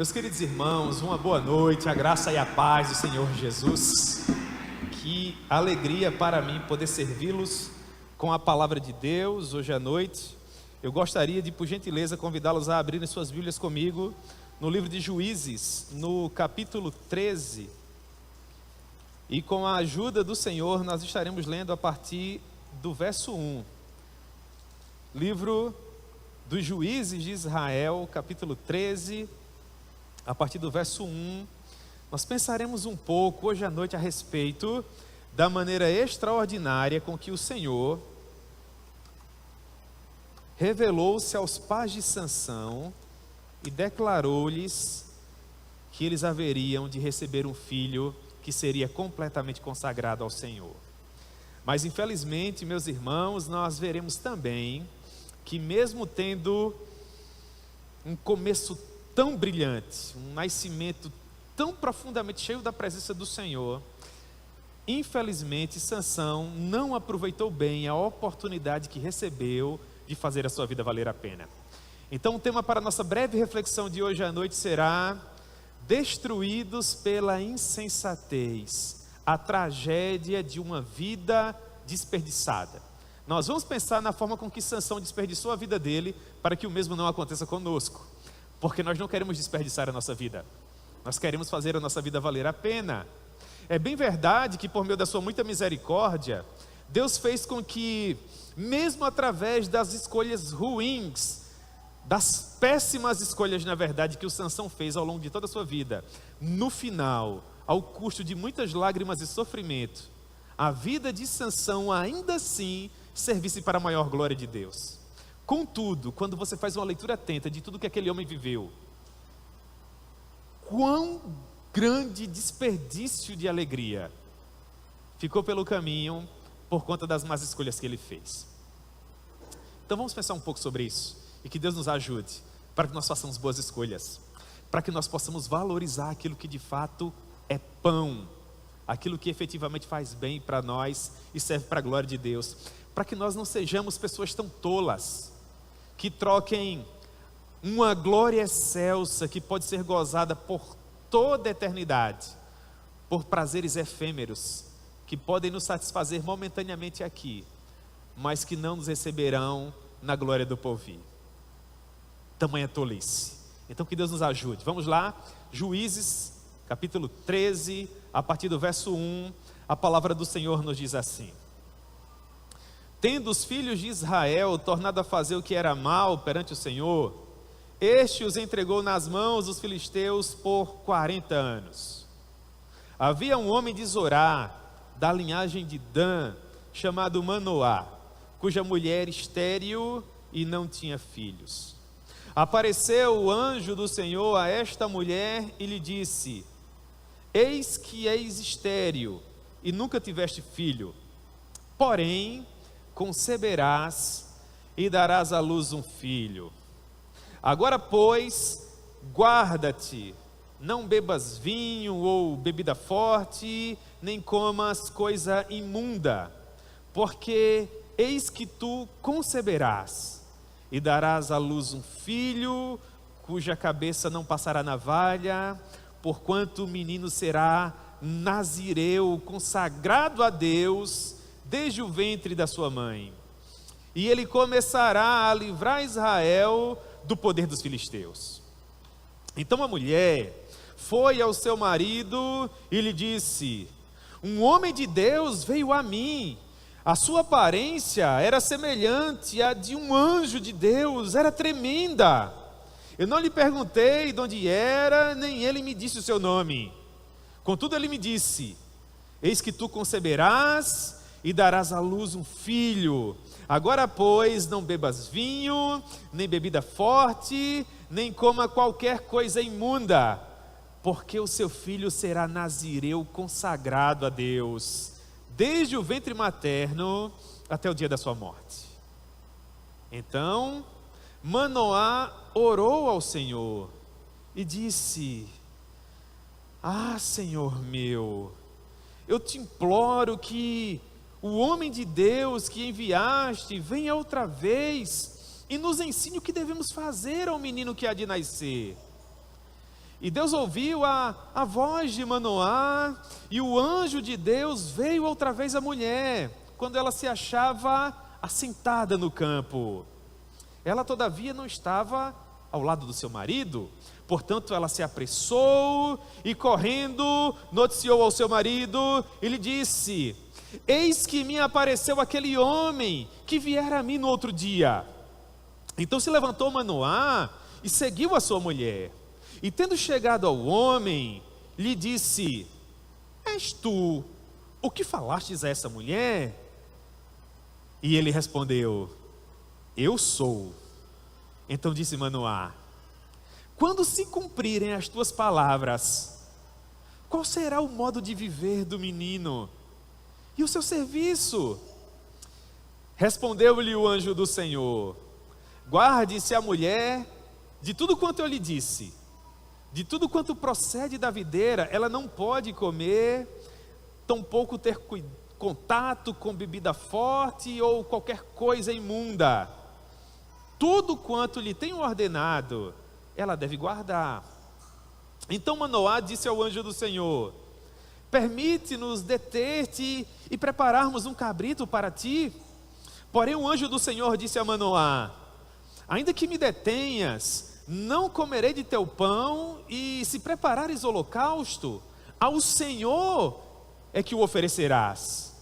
Meus queridos irmãos, uma boa noite, a graça e a paz do Senhor Jesus. Que alegria para mim poder servi-los com a palavra de Deus hoje à noite. Eu gostaria de, por gentileza, convidá-los a abrirem suas Bíblias comigo no livro de Juízes, no capítulo 13. E com a ajuda do Senhor, nós estaremos lendo a partir do verso 1. Livro dos Juízes de Israel, capítulo 13, a partir do verso 1, nós pensaremos um pouco hoje à noite a respeito da maneira extraordinária com que o Senhor revelou-se aos pais de Sansão e declarou-lhes que eles haveriam de receber um filho que seria completamente consagrado ao Senhor. Mas infelizmente, meus irmãos, nós veremos também que mesmo tendo um começo tão brilhante, um nascimento tão profundamente cheio da presença do Senhor, infelizmente Sansão não aproveitou bem a oportunidade que recebeu de fazer a sua vida valer a pena. Então o tema para a nossa breve reflexão de hoje à noite será: destruídos pela insensatez, a tragédia de uma vida desperdiçada. Nós vamos pensar na forma com que Sansão desperdiçou a vida dele, para que o mesmo não aconteça conosco. Porque nós não queremos desperdiçar a nossa vida, nós queremos fazer a nossa vida valer a pena. É bem verdade que por meio da sua muita misericórdia, Deus fez com que, mesmo através das escolhas ruins, das péssimas escolhas na verdade que o Sansão fez ao longo de toda a sua vida, no final, ao custo de muitas lágrimas e sofrimento, a vida de Sansão ainda assim servisse para a maior glória de Deus. Contudo, quando você faz uma leitura atenta de tudo que aquele homem viveu, quão grande desperdício de alegria ficou pelo caminho por conta das más escolhas que ele fez. Então vamos pensar um pouco sobre isso, e que Deus nos ajude para que nós façamos boas escolhas, para que nós possamos valorizar aquilo que de fato é pão, aquilo que efetivamente faz bem para nós e serve para a glória de Deus, para que nós não sejamos pessoas tão tolas, que troquem uma glória excelsa que pode ser gozada por toda a eternidade, por prazeres efêmeros, que podem nos satisfazer momentaneamente aqui, mas que não nos receberão na glória do porvir. Tamanha tolice. Então que Deus nos ajude. Vamos lá, Juízes, capítulo 13, a partir do verso 1, a palavra do Senhor nos diz assim: tendo os filhos de Israel tornado a fazer o que era mal perante o Senhor, este os entregou nas mãos dos filisteus por 40 anos. Havia um homem de Zorá, da linhagem de Dan, chamado Manoá, cuja mulher estéril e não tinha filhos. Apareceu o anjo do Senhor a esta mulher e lhe disse: eis que és estéril e nunca tiveste filho, porém conceberás e darás à luz um filho. Agora, pois, guarda-te, não bebas vinho ou bebida forte, nem comas coisa imunda, porque eis que tu conceberás e darás à luz um filho, cuja cabeça não passará navalha, porquanto o menino será nazireu, consagrado a Deus, desde o ventre da sua mãe, e ele começará a livrar Israel do poder dos filisteus. Então a mulher foi ao seu marido e lhe disse: um homem de Deus veio a mim, a sua aparência era semelhante à de um anjo de Deus, era tremenda. Eu não lhe perguntei de onde era, nem ele me disse o seu nome. Contudo ele me disse: eis que tu conceberás e darás à luz um filho. Agora, pois, não bebas vinho, nem bebida forte, nem coma qualquer coisa imunda, porque o seu filho será nazireu, consagrado a Deus, desde o ventre materno até o dia da sua morte. Então Manoá orou ao Senhor e disse: ah, Senhor meu, eu te imploro que o homem de Deus que enviaste venha outra vez e nos ensine o que devemos fazer ao menino que há de nascer. E Deus ouviu a voz de Manoá, e o anjo de Deus veio outra vez à mulher, quando ela se achava assentada no campo. Ela, todavia, não estava ao lado do seu marido, portanto ela se apressou e, correndo, noticiou ao seu marido e lhe disse: eis que me apareceu aquele homem que viera a mim no outro dia. Então se levantou Manoá e seguiu a sua mulher. E tendo chegado ao homem, lhe disse: és tu o que falastes a essa mulher? E ele respondeu: eu sou. Então disse Manoá: quando se cumprirem as tuas palavras, qual será o modo de viver do menino e o seu serviço? Respondeu-lhe o anjo do Senhor: guarde-se a mulher de tudo quanto eu lhe disse. De tudo quanto procede da videira, ela não pode comer, tampouco ter contato com bebida forte ou qualquer coisa imunda. Tudo quanto lhe tenho ordenado, ela deve guardar. Então Manoá disse ao anjo do Senhor: permite-nos deter-te e prepararmos um cabrito para ti. Porém o anjo do Senhor disse a Manoá: ainda que me detenhas, não comerei de teu pão, e se preparares holocausto, ao Senhor é que o oferecerás.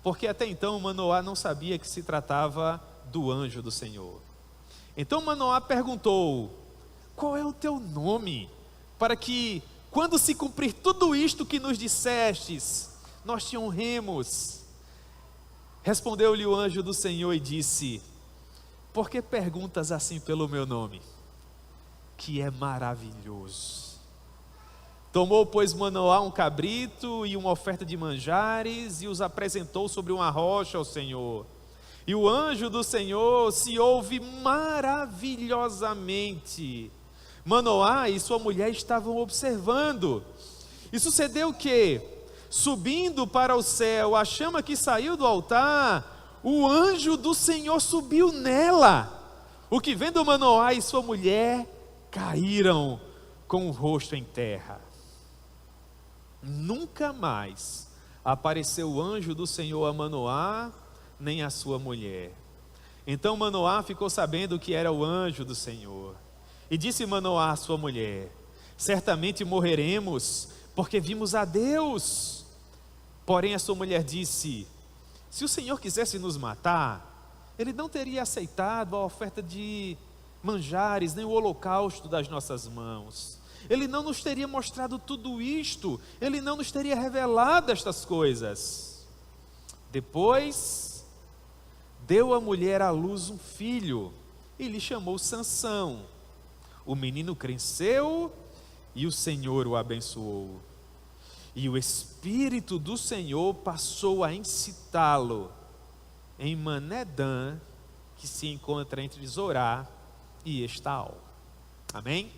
Porque até então Manoá não sabia que se tratava do anjo do Senhor. Então Manoá perguntou: qual é o teu nome? Para que, quando se cumprir tudo isto que nos dissestes, nós te honremos. Respondeu-lhe o anjo do Senhor e disse: por que perguntas assim pelo meu nome, que é maravilhoso? Tomou, pois, Manoá um cabrito e uma oferta de manjares, e os apresentou sobre uma rocha ao Senhor. E o anjo do Senhor se ouve maravilhosamente. Manoá e sua mulher estavam observando. E sucedeu que, subindo para o céu, a chama que saiu do altar, o anjo do Senhor subiu nela. O que, vendo Manoá e sua mulher, caíram com o rosto em terra. Nunca mais apareceu o anjo do Senhor a Manoá, nem a sua mulher. Então Manoá ficou sabendo que era o anjo do Senhor. E disse Manoá à sua mulher: certamente morreremos, porque vimos a Deus. Porém a sua mulher disse: se o Senhor quisesse nos matar, Ele não teria aceitado a oferta de manjares, nem o holocausto das nossas mãos. Ele não nos teria mostrado tudo isto, Ele não nos teria revelado estas coisas. Depois, deu a mulher à luz um filho, e lhe chamou Sansão. O menino cresceu, e o Senhor o abençoou. E o Espírito do Senhor passou a incitá-lo em Manedã, que se encontra entre Zorá e Estaol. Amém?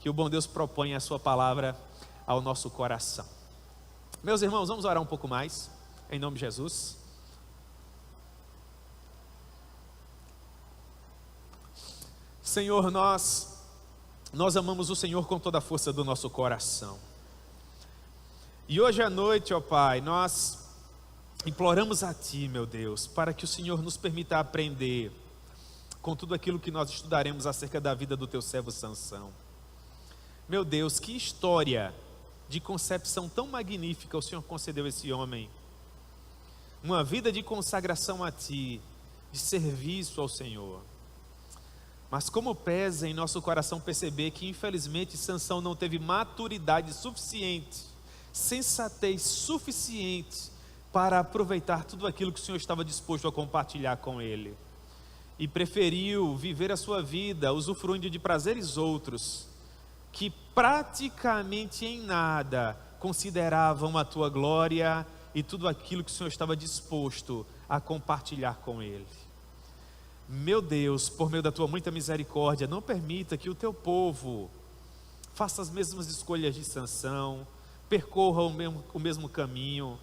Que o bom Deus proponha a sua palavra ao nosso coração. Meus irmãos, vamos orar um pouco mais, em nome de Jesus. Senhor, nós amamos o Senhor com toda a força do nosso coração. E hoje à noite, ó Pai, nós imploramos a Ti, meu Deus, para que o Senhor nos permita aprender com tudo aquilo que nós estudaremos acerca da vida do Teu servo Sansão. Meu Deus, que história de concepção tão magnífica o Senhor concedeu a esse homem. Uma vida de consagração a Ti, de serviço ao Senhor. Mas como pesa em nosso coração perceber que infelizmente Sansão não teve maturidade suficiente, sensatez suficiente para aproveitar tudo aquilo que o Senhor estava disposto a compartilhar com ele. E preferiu viver a sua vida usufruindo de prazeres outros, que praticamente em nada consideravam a Tua glória e tudo aquilo que o Senhor estava disposto a compartilhar com ele. Meu Deus, por meio da Tua muita misericórdia, não permita que o Teu povo faça as mesmas escolhas de Sansão, percorra o mesmo caminho,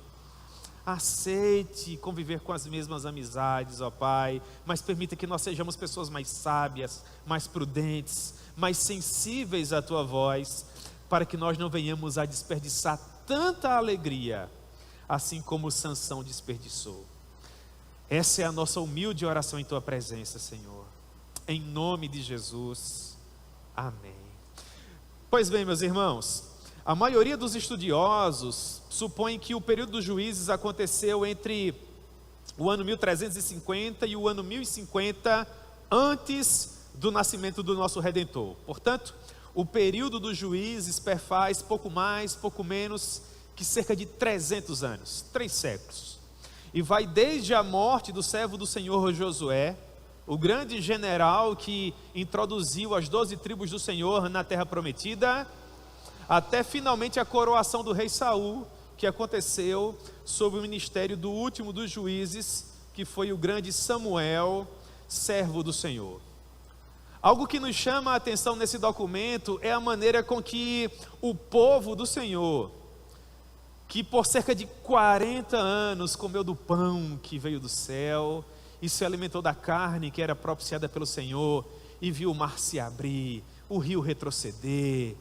aceite conviver com as mesmas amizades, ó Pai, mas permita que nós sejamos pessoas mais sábias, mais prudentes, mais sensíveis à Tua voz, para que nós não venhamos a desperdiçar tanta alegria, assim como Sansão desperdiçou. Essa é a nossa humilde oração em tua presença, Senhor. Em nome de Jesus. Amém. Pois bem, meus irmãos, a maioria dos estudiosos supõe que o período dos juízes aconteceu entre o ano 1350 e o ano 1050 antes do nascimento do nosso Redentor. Portanto, o período dos juízes perfaz pouco mais, pouco menos que cerca de 300 anos, 3 séculos. E vai desde a morte do servo do Senhor Josué, o grande general que introduziu as 12 tribos do Senhor na terra prometida, até finalmente a coroação do rei Saul, que aconteceu sob o ministério do último dos juízes, que foi o grande Samuel, servo do Senhor. Algo que nos chama a atenção nesse documento é a maneira com que o povo do Senhor, que por cerca de 40 anos comeu do pão que veio do céu, e se alimentou da carne que era propiciada pelo Senhor, e viu o mar se abrir, o rio retroceder,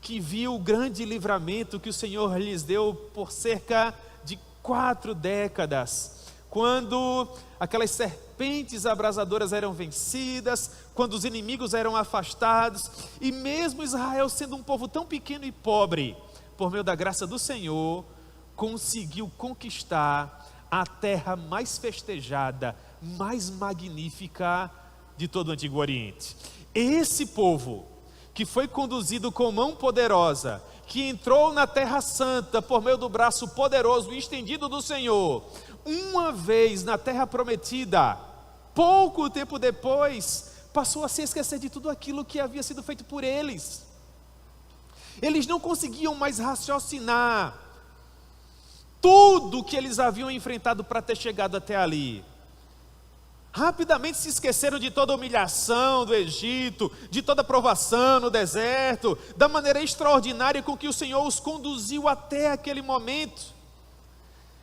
que viu o grande livramento que o Senhor lhes deu por cerca de 4 décadas, quando aquelas serpentes abrasadoras eram vencidas, quando os inimigos eram afastados, e mesmo Israel sendo um povo tão pequeno e pobre, por meio da graça do Senhor, conseguiu conquistar a terra mais festejada, mais magnífica de todo o Antigo Oriente. Esse povo, que foi conduzido com mão poderosa, que entrou na Terra Santa por meio do braço poderoso e estendido do Senhor, uma vez na Terra Prometida, pouco tempo depois, passou a se esquecer de tudo aquilo que havia sido feito por eles. Eles não conseguiam mais raciocinar tudo que eles haviam enfrentado para ter chegado até ali. Rapidamente se esqueceram de toda a humilhação do Egito, de toda a provação no deserto, da maneira extraordinária com que o Senhor os conduziu até aquele momento.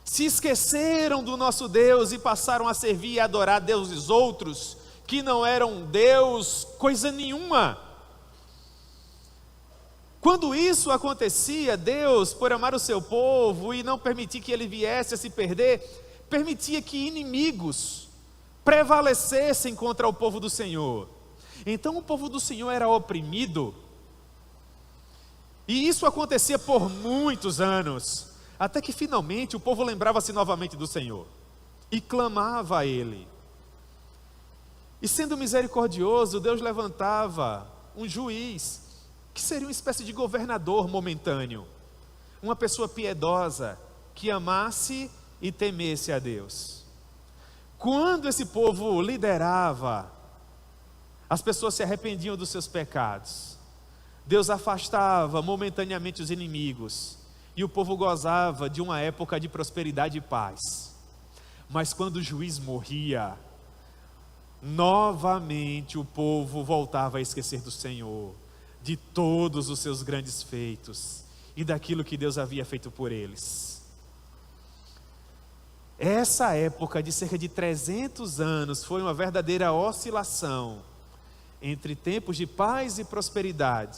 Se esqueceram do nosso Deus e passaram a servir e adorar deuses outros, que não eram Deus coisa nenhuma. Quando isso acontecia, Deus, por amar o seu povo e não permitir que ele viesse a se perder, permitia que inimigos prevalecessem contra o povo do Senhor. Então o povo do Senhor era oprimido, e isso acontecia por muitos anos, até que finalmente o povo lembrava-se novamente do Senhor, e clamava a Ele. E sendo misericordioso, Deus levantava um juiz, que seria uma espécie de governador momentâneo, uma pessoa piedosa, que amasse e temesse a Deus. Quando esse povo liderava, as pessoas se arrependiam dos seus pecados, Deus afastava momentaneamente os inimigos, e o povo gozava de uma época de prosperidade e paz. Mas quando o juiz morria, novamente o povo voltava a esquecer do Senhor, de todos os seus grandes feitos e daquilo que Deus havia feito por eles. Essa época de cerca de 300 anos foi uma verdadeira oscilação entre tempos de paz e prosperidade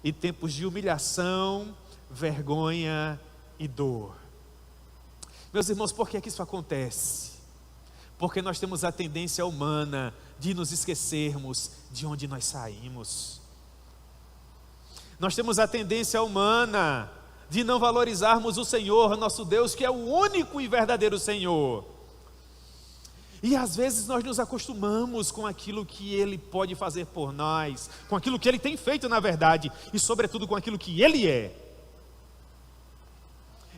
e tempos de humilhação, vergonha e dor. Meus irmãos, por que é que isso acontece? Porque nós temos a tendência humana de nos esquecermos de onde nós saímos. Nós temos a tendência humana de não valorizarmos o Senhor, nosso Deus, que é o único e verdadeiro Senhor. E às vezes nós nos acostumamos com aquilo que Ele pode fazer por nós, com aquilo que Ele tem feito na verdade, e sobretudo com aquilo que Ele é.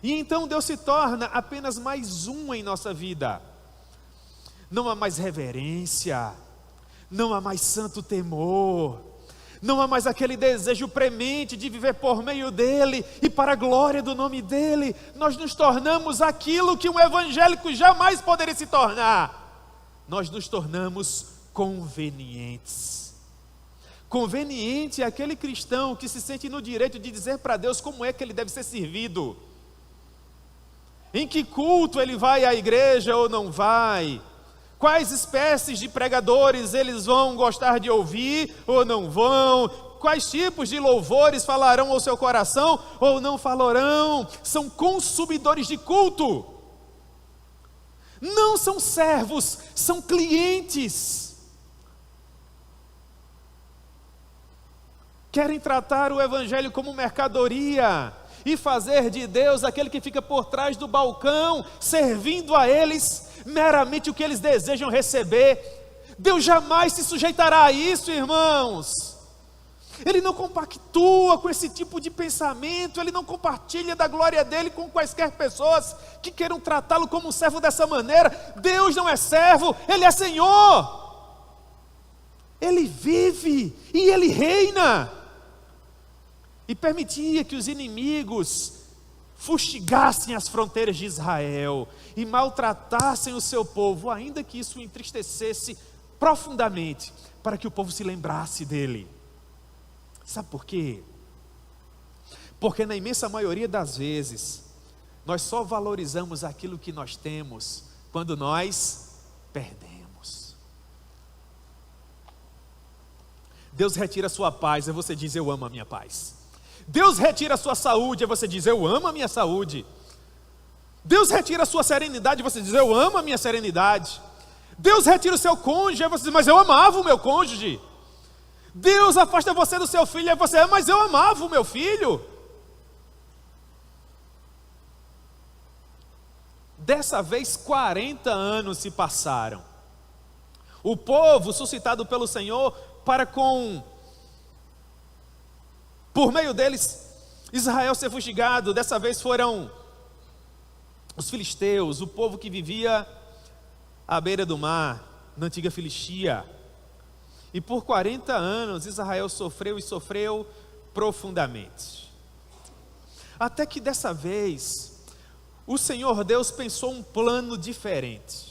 E então Deus se torna apenas mais um em nossa vida. Não há mais reverência, não há mais santo temor, não há mais aquele desejo premente de viver por meio dEle e para a glória do nome dEle. Nós nos tornamos aquilo que um evangélico jamais poderia se tornar. Nós nos tornamos convenientes. Conveniente é aquele cristão que se sente no direito de dizer para Deus como é que ele deve ser servido, em que culto ele vai à igreja ou não vai, quais espécies de pregadores eles vão gostar de ouvir ou não vão, quais tipos de louvores falarão ao seu coração ou não falarão? São consumidores de culto. Não são servos, são clientes. Querem tratar o evangelho como mercadoria e fazer de Deus aquele que fica por trás do balcão, servindo a eles meramente o que eles desejam receber. Deus jamais se sujeitará a isso, irmãos. Ele não compactua com esse tipo de pensamento, ele não compartilha da glória dele com quaisquer pessoas que queiram tratá-lo como um servo dessa maneira. Deus não é servo, ele é Senhor. Ele vive e ele reina. E permitia que os inimigos fustigassem as fronteiras de Israel e maltratassem o seu povo, ainda que isso o entristecesse profundamente, para que o povo se lembrasse dele. Sabe por quê? Porque na imensa maioria das vezes, nós só valorizamos aquilo que nós temos quando nós perdemos. Deus retira a sua paz, e você diz: eu amo a minha paz. Deus retira a sua saúde, e você diz: eu amo a minha saúde. Deus retira a sua serenidade, e você diz: eu amo a minha serenidade. Deus retira o seu cônjuge, e você diz: mas eu amava o meu cônjuge. Deus afasta você do seu filho, e você: mas eu amava o meu filho. Dessa vez 40 anos se passaram. O povo suscitado pelo Senhor para por meio deles, Israel ser fustigado. Dessa vez foram os filisteus, o povo que vivia à beira do mar, na antiga Filistia. E por 40 anos Israel sofreu e sofreu profundamente. Até que dessa vez, o Senhor Deus pensou um plano diferente.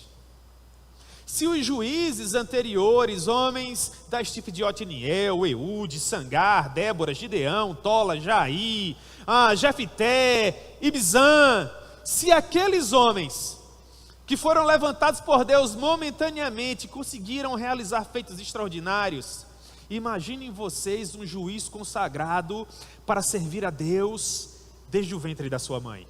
Se os juízes anteriores, homens da estipe de Otiniel, Eude, Sangar, Débora, Gideão, Tola, Jair, Jefité, Ibzan, se aqueles homens que foram levantados por Deus momentaneamente conseguiram realizar feitos extraordinários, imaginem vocês um juiz consagrado para servir a Deus desde o ventre da sua mãe.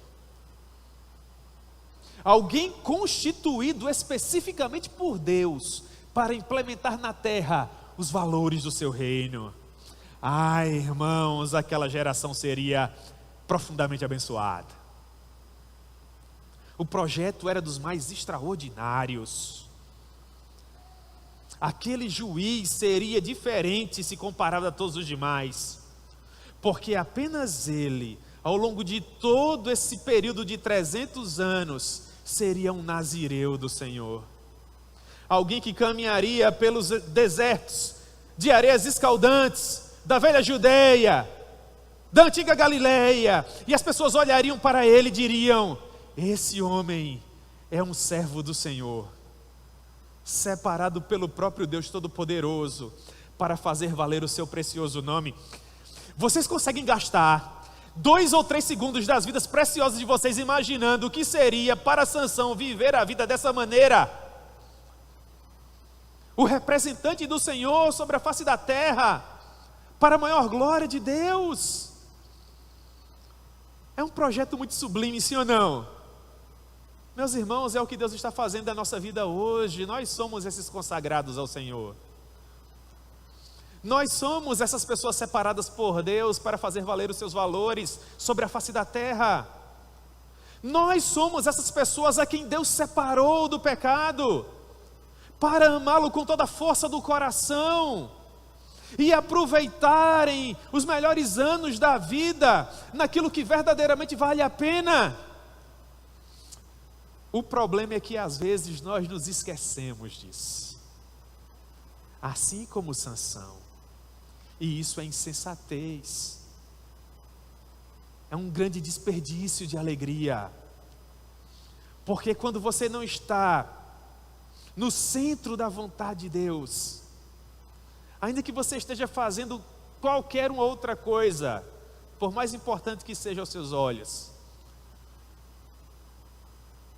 Alguém constituído especificamente por Deus para implementar na terra os valores do seu reino. Ai, irmãos, aquela geração seria profundamente abençoada. O projeto era dos mais extraordinários. Aquele juiz seria diferente se comparado a todos os demais, porque apenas ele, ao longo de todo esse período de 300 anos, seria um nazireu do Senhor. Alguém que caminharia pelos desertos de areias escaldantes da velha Judeia, da antiga Galileia, e as pessoas olhariam para ele e diriam: esse homem é um servo do Senhor, separado pelo próprio Deus Todo-Poderoso para fazer valer o seu precioso nome. Vocês conseguem gastar 2 ou 3 segundos das vidas preciosas de vocês imaginando o que seria para Sansão viver a vida dessa maneira? O representante do Senhor sobre a face da terra, para a maior glória de Deus. É um projeto muito sublime, sim ou não? Meus irmãos, é o que Deus está fazendo na nossa vida hoje. Nós somos esses consagrados ao Senhor. Nós somos essas pessoas separadas por Deus para fazer valer os seus valores sobre a face da terra. Nós somos essas pessoas a quem Deus separou do pecado, para amá-lo com toda a força do coração e aproveitarem os melhores anos da vida naquilo que verdadeiramente vale a pena. O problema é que às vezes nós nos esquecemos disso, assim como Sansão. E isso é insensatez, é um grande desperdício de alegria, porque quando você não está no centro da vontade de Deus, ainda que você esteja fazendo qualquer outra coisa, por mais importante que seja aos seus olhos,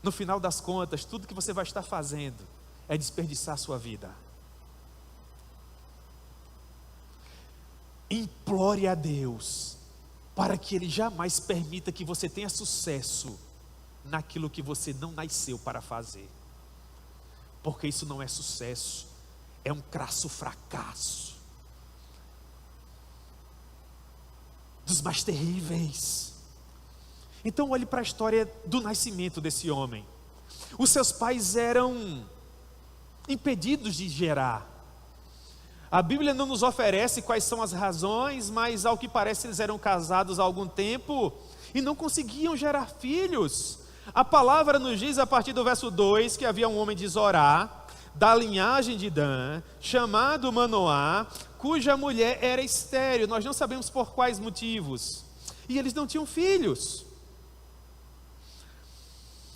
no final das contas, tudo que você vai estar fazendo é desperdiçar a sua vida. implore a Deus para que Ele jamais permita que você tenha sucesso naquilo que você não nasceu para fazer. Porque isso não é sucesso, é um crasso fracasso. Dos mais terríveis. Então olhe para a história do nascimento desse homem. Os seus pais eram impedidos de gerar. A Bíblia não nos oferece quais são as razões, mas ao que parece eles eram casados há algum tempo e não conseguiam gerar filhos. A palavra nos diz a partir do verso 2 que havia um homem de Zorá, da linhagem de Dan, chamado Manoá, cuja mulher era estéril. Nós não sabemos por quais motivos. E eles não tinham filhos.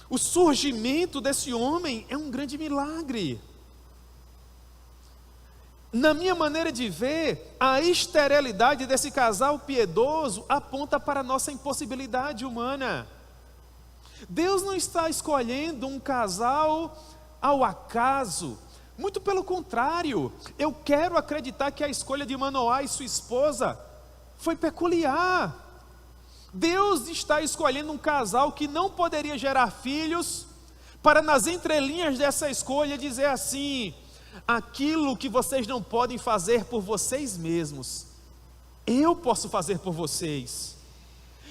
O surgimento desse homem é um grande milagre. Na minha maneira de ver, a esterilidade desse casal piedoso aponta para a nossa impossibilidade humana. Deus não está escolhendo um casal ao acaso. Muito pelo contrário, eu quero acreditar que a escolha de Manoá e sua esposa foi peculiar. Deus está escolhendo um casal que não poderia gerar filhos, para nas entrelinhas dessa escolha dizer assim: aquilo que vocês não podem fazer por vocês mesmos, eu posso fazer por vocês.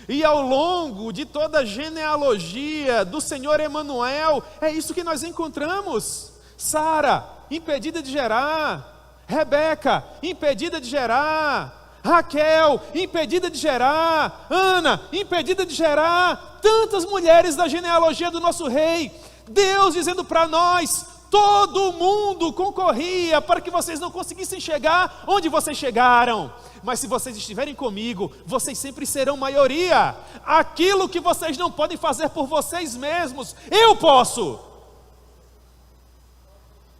E ao longo de toda a genealogia do Senhor Emanuel, é isso que nós encontramos. Sara, impedida de gerar. Rebeca, impedida de gerar. Raquel, impedida de gerar. Ana, impedida de gerar. Tantas mulheres da genealogia do nosso rei. Deus dizendo para nós: todo mundo concorria para que vocês não conseguissem chegar onde vocês chegaram. Mas se vocês estiverem comigo, vocês sempre serão maioria. Aquilo que vocês não podem fazer por vocês mesmos, eu posso.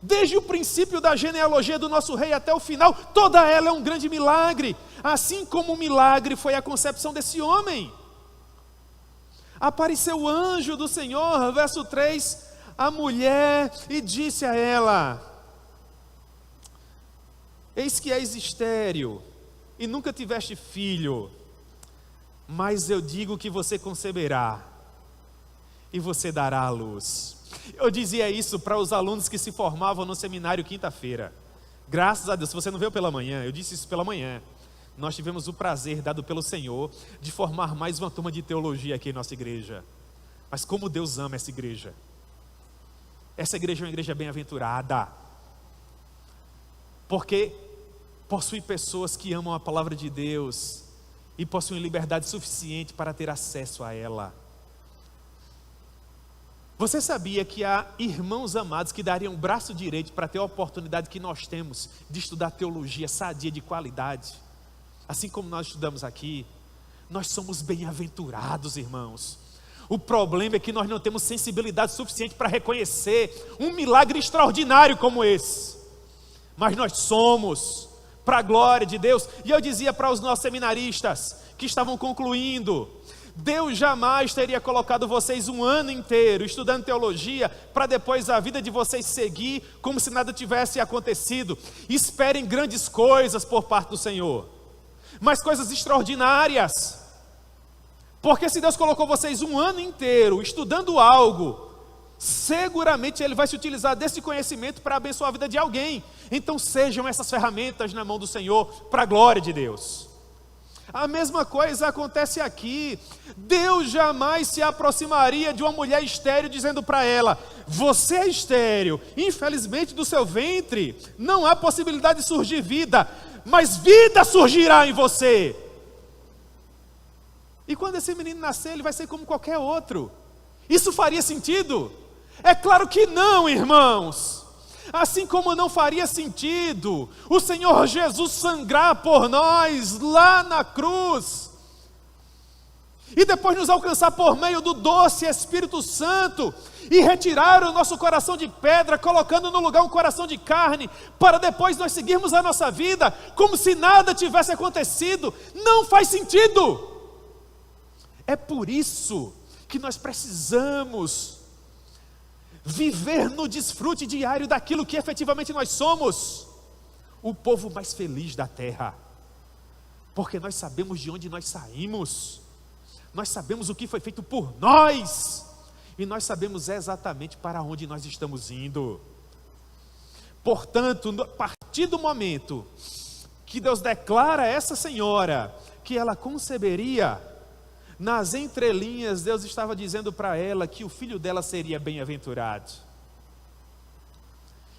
Desde o princípio da genealogia do nosso rei até o final, toda ela é um grande milagre. Assim como um milagre foi a concepção desse homem. Apareceu o anjo do Senhor, verso 3, a mulher, e disse a ela: eis que és estéril, e nunca tiveste filho, mas eu digo que você conceberá, e você dará à luz. Eu dizia isso para os alunos que se formavam no seminário quinta-feira. Graças a Deus, se você não veio pela manhã, eu disse isso pela manhã. Nós tivemos o prazer dado pelo Senhor de formar mais uma turma de teologia aqui em nossa igreja. Mas como Deus ama essa igreja. Essa igreja é uma igreja bem-aventurada, porque possui pessoas que amam a palavra de Deus e possuem liberdade suficiente para ter acesso a ela. Você sabia que há irmãos amados que dariam o braço direito para ter a oportunidade que nós temos de estudar teologia sadia de qualidade? Assim como nós estudamos aqui, nós somos bem-aventurados, irmãos. O problema é que nós não temos sensibilidade suficiente para reconhecer um milagre extraordinário como esse. Mas nós somos, para a glória de Deus. E eu dizia para os nossos seminaristas que estavam concluindo: Deus jamais teria colocado vocês um ano inteiro estudando teologia para depois a vida de vocês seguir como se nada tivesse acontecido. Esperem grandes coisas por parte do Senhor, mas coisas extraordinárias. Porque se Deus colocou vocês um ano inteiro estudando algo, seguramente Ele vai se utilizar desse conhecimento para abençoar a vida de alguém. Então sejam essas ferramentas na mão do Senhor para a glória de Deus. A mesma coisa acontece aqui. Deus jamais se aproximaria de uma mulher estéril dizendo para ela: você é estéril, infelizmente do seu ventre não há possibilidade de surgir vida, mas vida surgirá em você. E quando esse menino nascer, ele vai ser como qualquer outro. Isso faria sentido? É claro que não, irmãos. Assim como não faria sentido o Senhor Jesus sangrar por nós lá na cruz, e depois nos alcançar por meio do doce Espírito Santo, e retirar o nosso coração de pedra, colocando no lugar um coração de carne, para depois nós seguirmos a nossa vida como se nada tivesse acontecido. Não faz sentido. É por isso que nós precisamos viver no desfrute diário daquilo que efetivamente nós somos: o povo mais feliz da terra. porque nós sabemos de onde nós saímos, nós sabemos o que foi feito por nós, e nós sabemos exatamente para onde nós estamos indo. Portanto, a partir do momento que Deus declara a essa senhora que ela conceberia, nas entrelinhas Deus estava dizendo para ela que o filho dela seria bem-aventurado,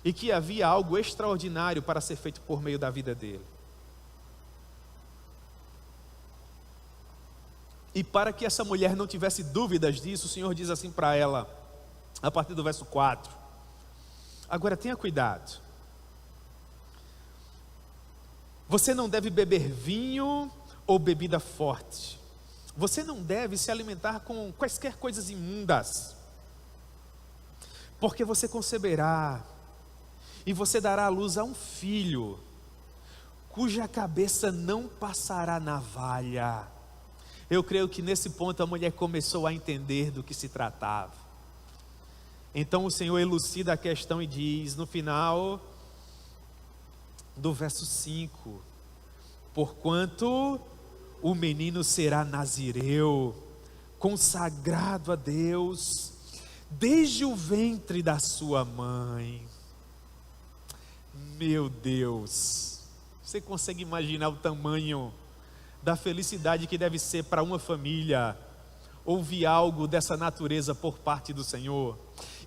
e que havia algo extraordinário para ser feito por meio da vida dele. E para que essa mulher não tivesse dúvidas disso, o Senhor diz assim para ela, a partir do verso 4: agora tenha cuidado, você não deve beber vinho ou bebida forte, você não deve se alimentar com quaisquer coisas imundas, porque você conceberá e você dará à luz a um filho, cuja cabeça não passará navalha. Eu creio que nesse ponto a mulher começou a entender do que se tratava. Então o Senhor elucida a questão e diz, no final do verso 5: porquanto o menino será nazireu, consagrado a Deus, desde o ventre da sua mãe. Meu Deus, você consegue imaginar o tamanho da felicidade que deve ser para uma família ouvir algo dessa natureza por parte do Senhor?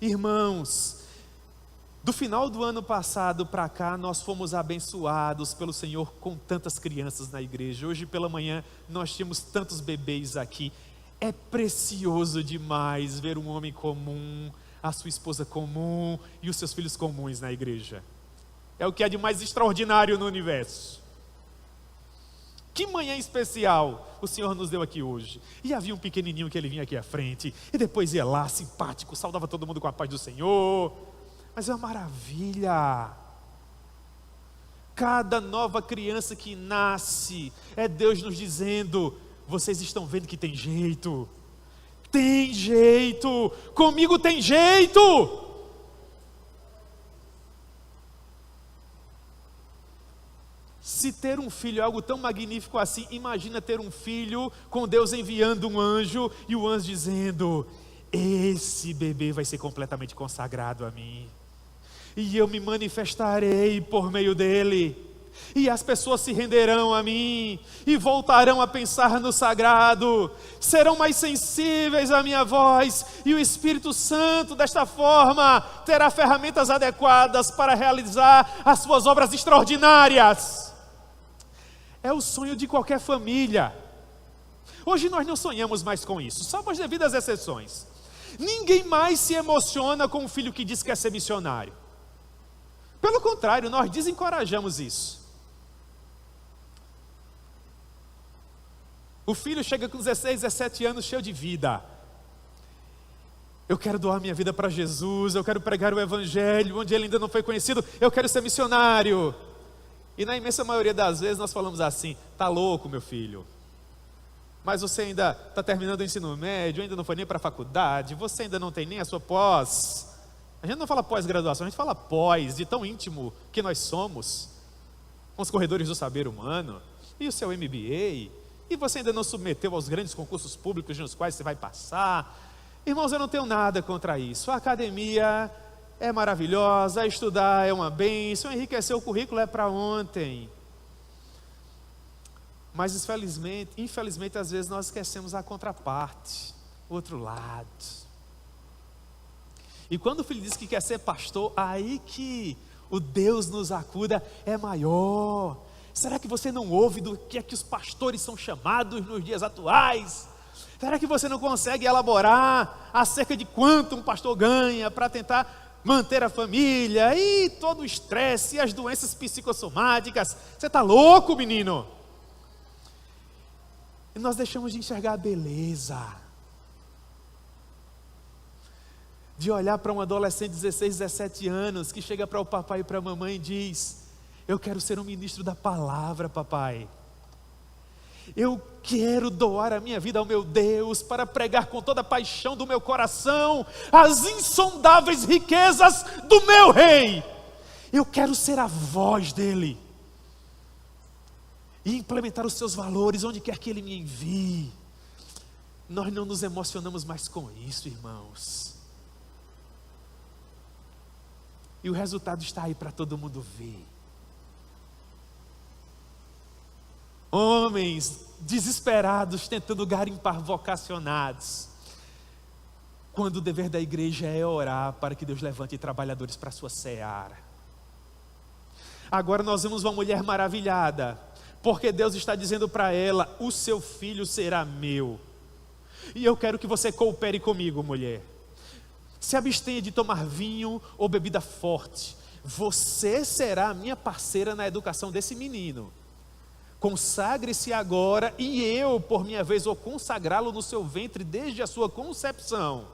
Irmãos, do final do ano passado para cá, nós fomos abençoados pelo Senhor com tantas crianças na igreja. Hoje pela manhã nós tínhamos tantos bebês aqui. É precioso demais ver um homem comum, a sua esposa comum e os seus filhos comuns na igreja. É o que há de mais extraordinário no universo. Que manhã especial o Senhor nos deu aqui hoje. E havia um pequenininho que ele vinha aqui à frente, e depois ia lá, simpático, saudava todo mundo com a paz do Senhor. Mas é uma maravilha. Cada nova criança que nasce, é Deus nos dizendo: vocês estão vendo que tem jeito. Tem jeito, comigo tem jeito. Se ter um filho é algo tão magnífico assim, imagina ter um filho com Deus enviando um anjo, e o anjo dizendo: esse bebê vai ser completamente consagrado a mim, e eu me manifestarei por meio dele, e as pessoas se renderão a mim, e voltarão a pensar no sagrado, serão mais sensíveis à minha voz, e o Espírito Santo desta forma terá ferramentas adequadas para realizar as suas obras extraordinárias. É o sonho de qualquer família. Hoje nós não sonhamos mais com isso, só com as devidas exceções. Ninguém mais se emociona com um filho que diz que quer ser missionário. Pelo contrário, nós desencorajamos isso. O filho chega com 16, 17 anos cheio de vida. Eu quero doar minha vida para Jesus, eu quero pregar o Evangelho onde ele ainda não foi conhecido, eu quero ser missionário. E na imensa maioria das vezes nós falamos assim: tá louco, meu filho, mas você ainda está terminando o ensino médio, ainda não foi nem para a faculdade, você ainda não tem nem a sua pós. A gente não fala pós-graduação, a gente fala pós, de tão íntimo que nós somos, com os corredores do saber humano, e o seu MBA, e você ainda não submeteu aos grandes concursos públicos nos quais você vai passar. Irmãos, eu não tenho nada contra isso. A academia é maravilhosa, estudar é uma bênção, enriquecer o currículo é para ontem. Mas infelizmente às vezes nós esquecemos a contraparte, o outro lado. E quando o filho diz que quer ser pastor, aí que o Deus nos acuda é maior. Será que você não ouve do que é que os pastores são chamados nos dias atuais? Será que você não consegue elaborar acerca de quanto um pastor ganha para tentar manter a família, e todo o estresse, e as doenças psicossomáticas? Você está louco, menino? E nós deixamos de enxergar a beleza, de olhar para um adolescente de 16, 17 anos, que chega para o papai e para a mamãe e diz: eu quero ser um ministro da palavra, papai. Eu quero doar a minha vida ao meu Deus, para pregar com toda a paixão do meu coração as insondáveis riquezas do meu rei. Eu quero ser a voz dele. e implementar os seus valores onde quer que Ele me envie. Nós não nos emocionamos mais com isso, irmãos. E o resultado está aí para todo mundo ver. Homens desesperados tentando garimpar vocacionados, quando o dever da igreja é orar para que Deus levante trabalhadores para a sua seara. Agora nós vemos uma mulher maravilhada, porque Deus está dizendo para ela: o seu filho será meu. E eu quero que você coopere comigo, mulher. Se abstenha de tomar vinho ou bebida forte. Você será a minha parceira na educação desse menino. Consagre-se agora, e eu, por minha vez, vou consagrá-lo no seu ventre desde a sua concepção,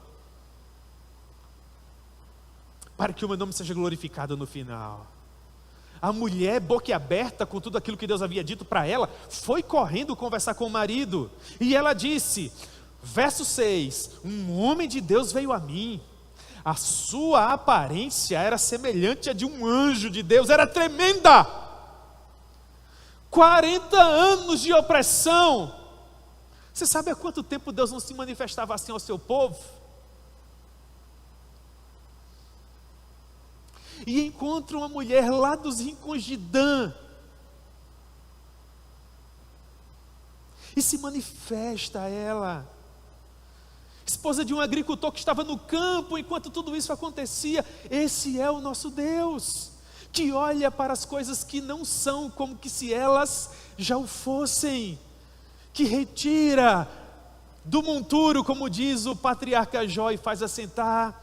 para que o meu nome seja glorificado no final. A mulher, boquiaberta com tudo aquilo que Deus havia dito para ela, foi correndo conversar com o marido, e ela disse, verso 6, um homem de Deus veio a mim, a sua aparência era semelhante à de um anjo de Deus, era tremenda. 40 anos de opressão. Você sabe há quanto tempo Deus não se manifestava assim ao seu povo? E encontra uma mulher lá dos rincões de Dan, e se manifesta a ela, esposa de um agricultor que estava no campo enquanto tudo isso acontecia. Esse é o nosso Deus, que olha para as coisas que não são como que se elas já o fossem, que retira do monturo, como diz o patriarca Jó, e faz assentar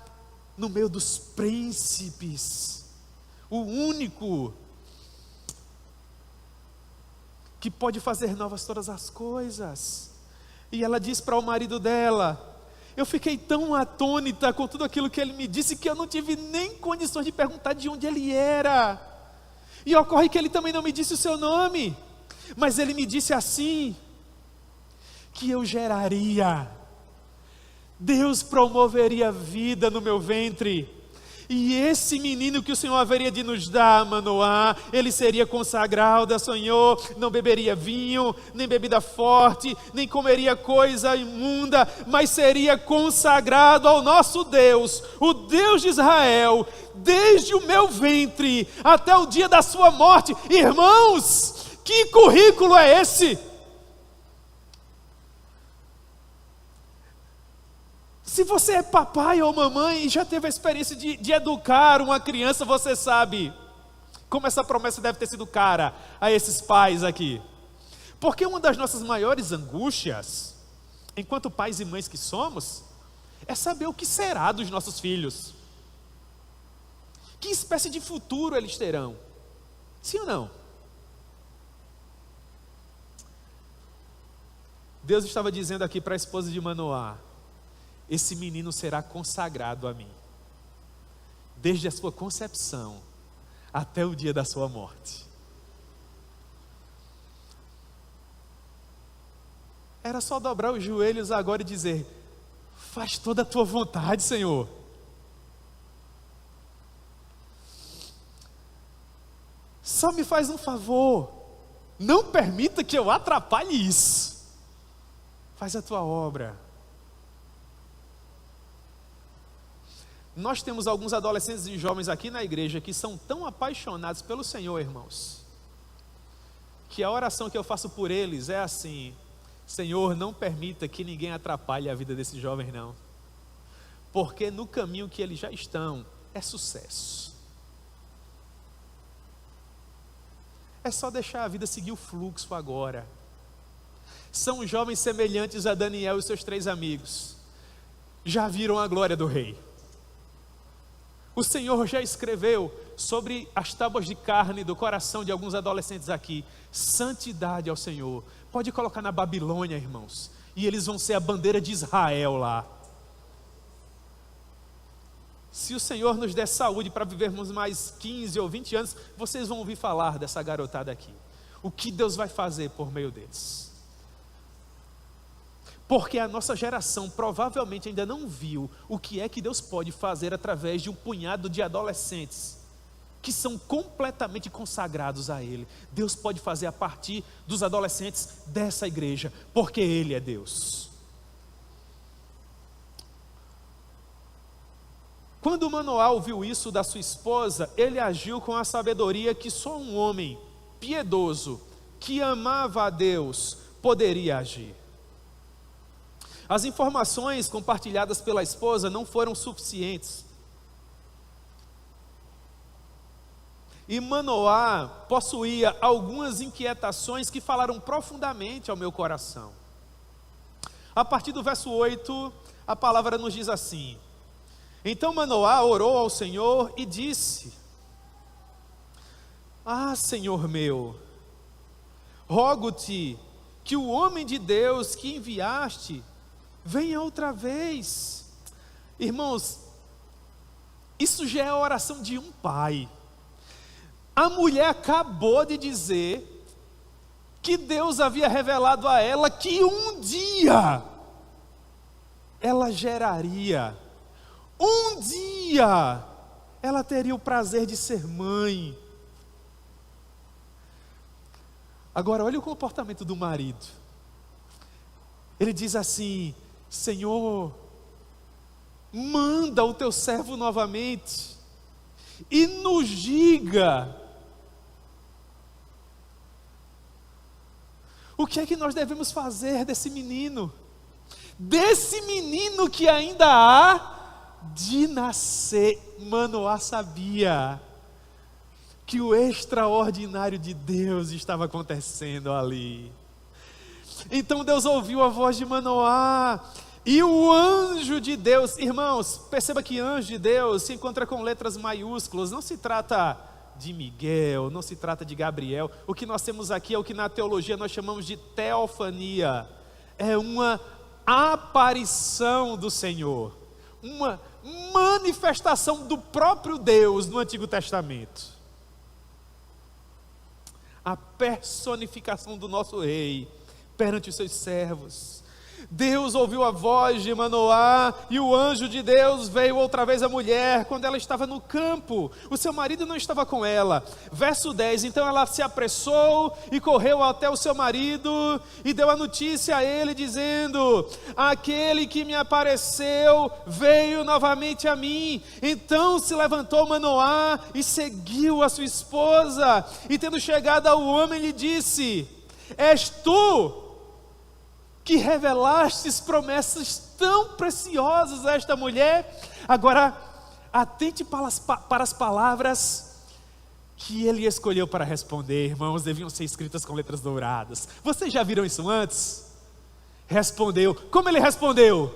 no meio dos príncipes, o único que pode fazer novas todas as coisas. E ela diz para o marido dela: eu fiquei tão atônita com tudo aquilo que ele me disse, que eu não tive nem condições de perguntar de onde ele era. E ocorre que ele também não me disse o seu nome, mas ele me disse assim, que eu geraria, Deus promoveria vida no meu ventre, e esse menino que o Senhor haveria de nos dar, Manoá, ele seria consagrado ao Senhor, não beberia vinho, nem bebida forte, nem comeria coisa imunda, mas seria consagrado ao nosso Deus, o Deus de Israel, desde o meu ventre até o dia da sua morte. Irmãos, que currículo é esse? Se você é papai ou mamãe e já teve a experiência de educar uma criança, você sabe como essa promessa deve ter sido cara a esses pais aqui. Porque uma das nossas maiores angústias, enquanto pais e mães que somos, é saber o que será dos nossos filhos. Que espécie de futuro eles terão? Sim ou não? Deus estava dizendo aqui para a esposa de Manoá: esse menino será consagrado a mim, desde a sua concepção até o dia da sua morte. Era só dobrar os joelhos agora e dizer: faz toda a tua vontade, Senhor. Só me faz um favor, não permita que eu atrapalhe isso. Faz a tua obra. Nós temos alguns adolescentes e jovens aqui na igreja que são tão apaixonados pelo Senhor, irmãos, que a oração que eu faço por eles é assim: Senhor, não permita que ninguém atrapalhe a vida desses jovens não, porque no caminho que eles já estão é sucesso. É só deixar a vida seguir o fluxo agora. São jovens semelhantes a Daniel e seus 3 amigos, já viram a glória do rei. O Senhor já escreveu sobre as tábuas de carne do coração de alguns adolescentes aqui: santidade ao Senhor. Pode colocar na Babilônia, irmãos, e eles vão ser a bandeira de Israel lá. Se o Senhor nos der saúde para vivermos mais 15 ou 20 anos, vocês vão ouvir falar dessa garotada aqui. O que Deus vai fazer por meio deles? Porque a nossa geração provavelmente ainda não viu o que é que Deus pode fazer através de um punhado de adolescentes que são completamente consagrados a Ele. Deus pode fazer a partir dos adolescentes dessa igreja, porque Ele é Deus. Quando Manoá ouviu isso da sua esposa, ele agiu com a sabedoria que só um homem piedoso, que amava a Deus, poderia agir. As informações compartilhadas pela esposa não foram suficientes. E Manoá possuía algumas inquietações que falaram profundamente ao meu coração. A partir do verso 8, a palavra nos diz assim: então Manoá orou ao Senhor e disse: ah, Senhor meu, rogo-te que o homem de Deus que enviaste venha outra vez. Irmãos, isso já é a oração de um pai. A mulher acabou de dizer que Deus havia revelado a ela que um dia ela geraria. Um dia ela teria o prazer de ser mãe. Agora olha o comportamento do marido. Ele diz assim: Senhor, manda o teu servo novamente e nos diga o que é que nós devemos fazer desse menino que ainda há de nascer. Manoá sabia que o extraordinário de Deus estava acontecendo ali. Então Deus ouviu a voz de Manoá, e o anjo de Deus, irmãos, perceba que anjo de Deus se encontra com letras maiúsculas, não se trata de Miguel, não se trata de Gabriel. O que nós temos aqui é o que na teologia nós chamamos de teofania, é uma aparição do Senhor, uma manifestação do próprio Deus no Antigo Testamento, a personificação do nosso rei perante os seus servos. Deus ouviu a voz de Manoá, e o anjo de Deus veio outra vez à mulher, quando ela estava no campo, o seu marido não estava com ela. Verso 10, então ela se apressou e correu até o seu marido, e deu a notícia a ele, dizendo: aquele que me apareceu, veio novamente a mim. Então se levantou Manoá, e seguiu a sua esposa, e tendo chegado ao homem, lhe disse: és tu que revelastes promessas tão preciosas a esta mulher? Agora, atente para as palavras que ele escolheu para responder, irmãos, deviam ser escritas com letras douradas. Vocês já viram isso antes? Respondeu. Como ele respondeu?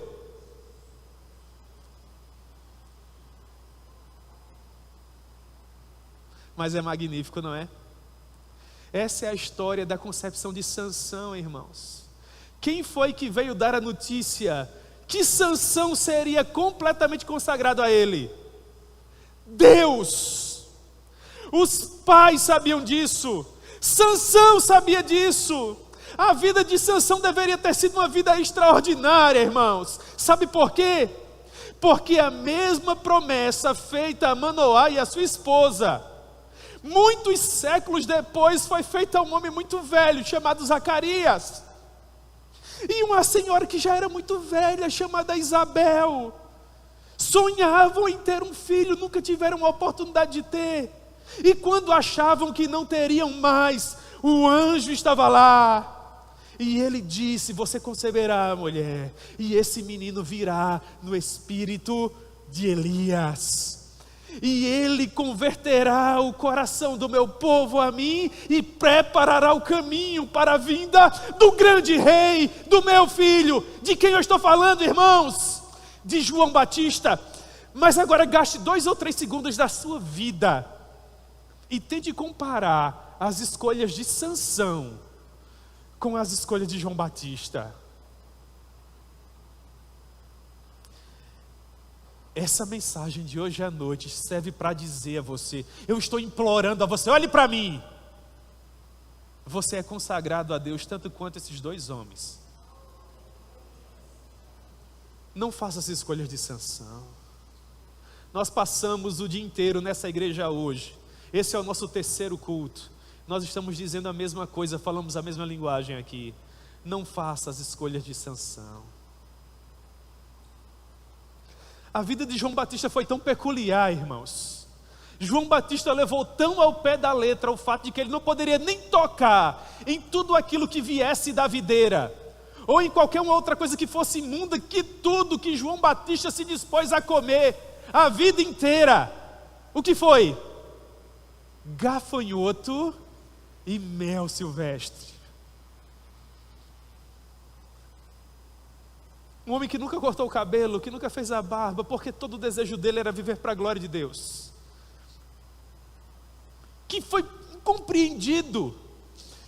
Mas é magnífico, não é? Essa é a história da concepção de Sansão, irmãos. Quem foi que veio dar a notícia que Sansão seria completamente consagrado a ele? Deus. Os pais sabiam disso, Sansão sabia disso. A vida de Sansão deveria ter sido uma vida extraordinária, irmãos. Sabe por quê? Porque a mesma promessa feita a Manoá e a sua esposa, muitos séculos depois, foi feita a um homem muito velho chamado Zacarias, e uma senhora que já era muito velha, chamada Isabel. Sonhavam em ter um filho, nunca tiveram a oportunidade de ter, e quando achavam que não teriam mais, o anjo estava lá, e ele disse: você conceberá, mulher, e esse menino virá no espírito de Elias, e ele converterá o coração do meu povo a mim, e preparará o caminho para a vinda do grande rei, do meu filho. De quem eu estou falando, irmãos? De João Batista. Mas agora gaste 2 ou 3 segundos da sua vida e tente comparar as escolhas de Sansão com as escolhas de João Batista. Essa mensagem de hoje à noite serve para dizer a você: eu estou implorando a você, olhe para mim. Você é consagrado a Deus tanto quanto esses 2 homens. Não faça as escolhas de Sansão. Nós passamos o dia inteiro nessa igreja hoje Esse é o nosso terceiro culto. Nós estamos dizendo a mesma coisa, falamos a mesma linguagem aqui. Não faça as escolhas de Sansão. A vida de João Batista foi tão peculiar, irmãos. João Batista levou tão ao pé da letra o fato de que ele não poderia nem tocar em tudo aquilo que viesse da videira, ou em qualquer outra coisa que fosse imunda, que tudo que João Batista se dispôs a comer a vida inteira, o que foi? Gafanhoto e mel silvestre. Um homem que nunca cortou o cabelo, que nunca fez a barba, porque todo o desejo dele era viver para a glória de Deus. Que foi compreendido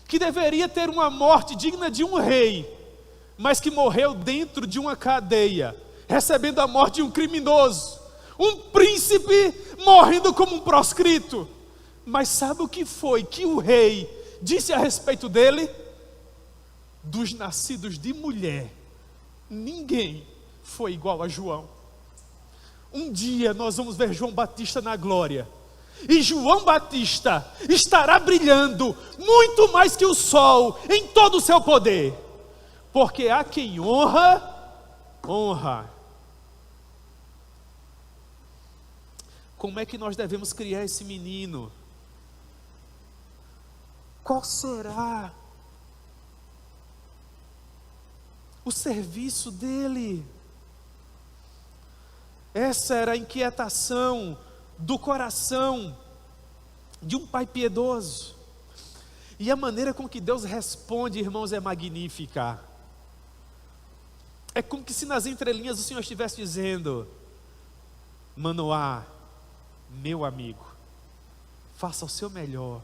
que deveria ter uma morte digna de um rei, mas que morreu dentro de uma cadeia, recebendo a morte de um criminoso, um príncipe morrendo como um proscrito. Mas sabe o que foi que o rei disse a respeito dele? Dos nascidos de mulher, ninguém foi igual a João. Um dia nós vamos ver João Batista na glória, e João Batista estará brilhando muito mais que o sol em todo o seu poder, porque há quem honra, honra. Como é que nós devemos criar esse menino? Qual será o serviço dele? Essa era a inquietação do coração de um pai piedoso. E a maneira com que Deus responde, irmãos, é magnífica. É como que se nas entrelinhas o Senhor estivesse dizendo: Manoá, meu amigo, faça o seu melhor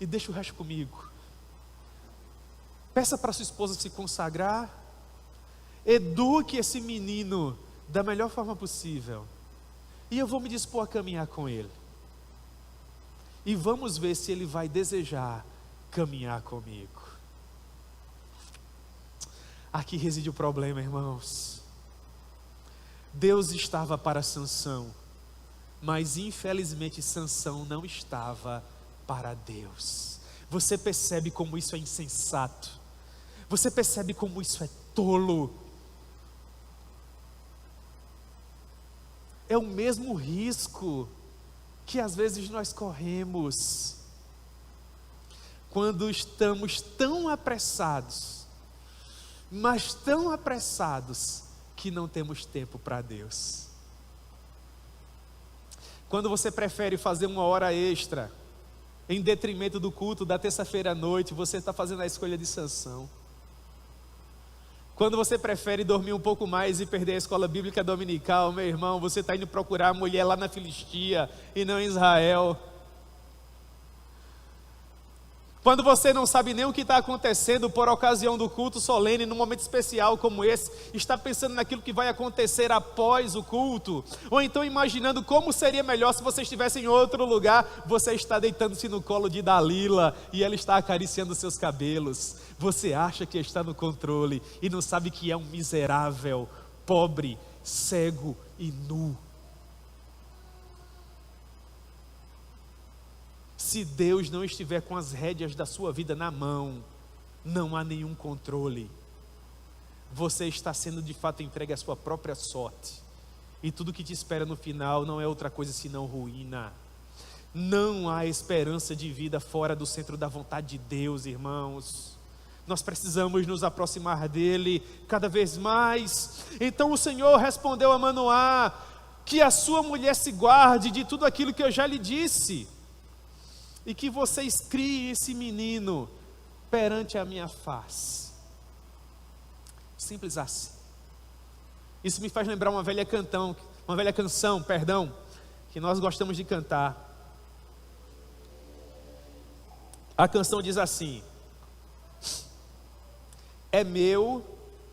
e deixa o resto comigo. Peça para sua esposa se consagrar, eduque esse menino da melhor forma possível, e eu vou me dispor a caminhar com ele, e vamos ver se ele vai desejar caminhar comigo. Aqui reside o problema, irmãos. Deus estava para Sansão, mas infelizmente Sansão não estava para Deus. Você percebe como isso é insensato? Você percebe como isso é tolo? É o mesmo risco que às vezes nós corremos quando estamos tão apressados, mas tão apressados que não temos tempo para Deus. Quando você prefere fazer uma hora extra em detrimento do culto da terça-feira à noite, você está fazendo a escolha de Sansão. Quando você prefere dormir um pouco mais e perder a escola bíblica dominical, meu irmão, você está indo procurar a mulher lá na Filistia e não em Israel. Quando você não sabe nem o que está acontecendo por ocasião do culto solene, num momento especial como esse, está pensando naquilo que vai acontecer após o culto, ou então imaginando como seria melhor se você estivesse em outro lugar, você está deitando-se no colo de Dalila e ela está acariciando seus cabelos. Você acha que está no controle e não sabe que é um miserável, pobre, cego e nu. Se Deus não estiver com as rédeas da sua vida na mão, não há nenhum controle. Você está sendo de fato entregue à sua própria sorte. E tudo que te espera no final não é outra coisa senão ruína. Não há esperança de vida fora do centro da vontade de Deus, irmãos. Nós precisamos nos aproximar dele cada vez mais. Então o Senhor respondeu a Manoá: que a sua mulher se guarde de tudo aquilo que eu já lhe disse, e que vocês criem esse menino perante a minha face. Simples assim. Isso me faz lembrar uma velha canção, que nós gostamos de cantar. A canção diz assim: é meu,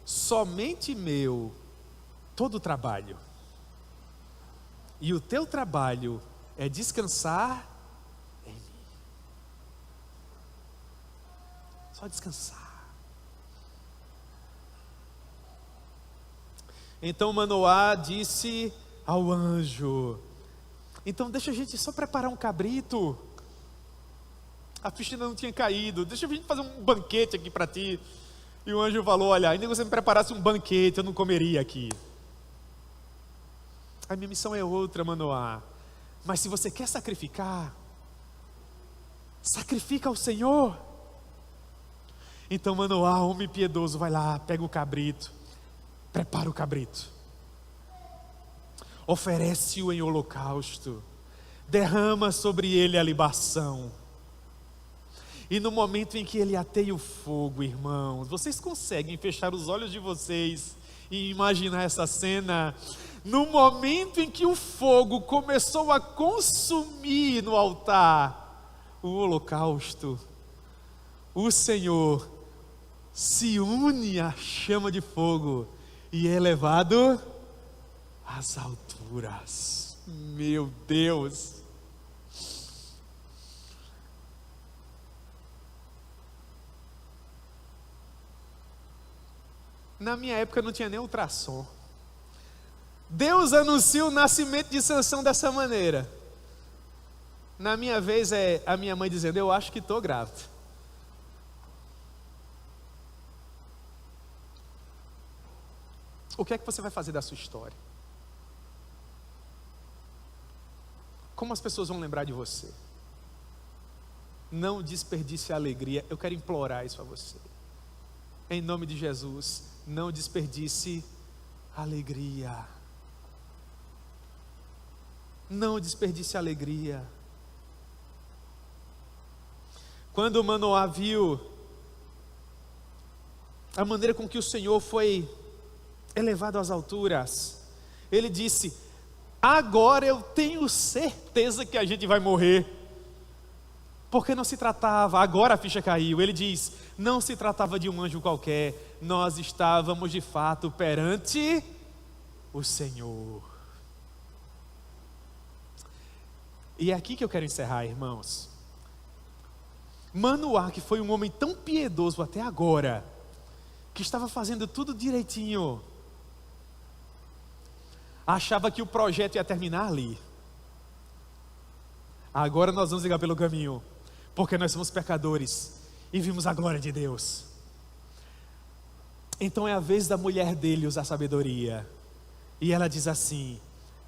somente meu, todo o trabalho, e o teu trabalho é descansar em mim. Só descansar. Então Manoá disse ao anjo: Então deixa a gente só preparar um cabrito. A ficha ainda não tinha caído. Deixa a gente fazer um banquete aqui para ti. E o anjo falou, olha, ainda que você me preparasse um banquete, eu não comeria aqui. A minha missão é outra, Manoá. Mas se você quer sacrificar, sacrifica ao Senhor. Então Manoá, homem piedoso, vai lá, pega o cabrito, prepara o cabrito, oferece-o em holocausto, derrama sobre ele a libação. E no momento em que ele ateia o fogo, irmãos, vocês conseguem fechar os olhos de vocês e imaginar essa cena? No momento em que o fogo começou a consumir no altar o holocausto, o Senhor se une à chama de fogo e é levado às alturas. Meu Deus! Na minha época não tinha nem ultrassom. Deus anuncia o nascimento de Sansão dessa maneira. Na minha vez é a minha mãe dizendo, eu acho que estou grávida. O que é que você vai fazer da sua história? Como as pessoas vão lembrar de você? Não desperdice a alegria. Eu quero implorar isso a você. Em nome de Jesus, não desperdice a alegria. Não desperdice a alegria. Quando Manoá viu a maneira com que o Senhor foi elevado às alturas, ele disse, agora eu tenho certeza que a gente vai morrer. Porque não se tratava, agora a ficha caiu, ele diz, não se tratava de um anjo qualquer, nós estávamos de fato perante o Senhor. E é aqui que eu quero encerrar, irmãos. Manoá, que foi um homem tão piedoso até agora, que estava fazendo tudo direitinho, achava que o projeto ia terminar ali. Agora nós vamos ligar pelo caminho, porque nós somos pecadores e vimos a glória de Deus. Então é a vez da mulher dele usar sabedoria. E ela diz assim,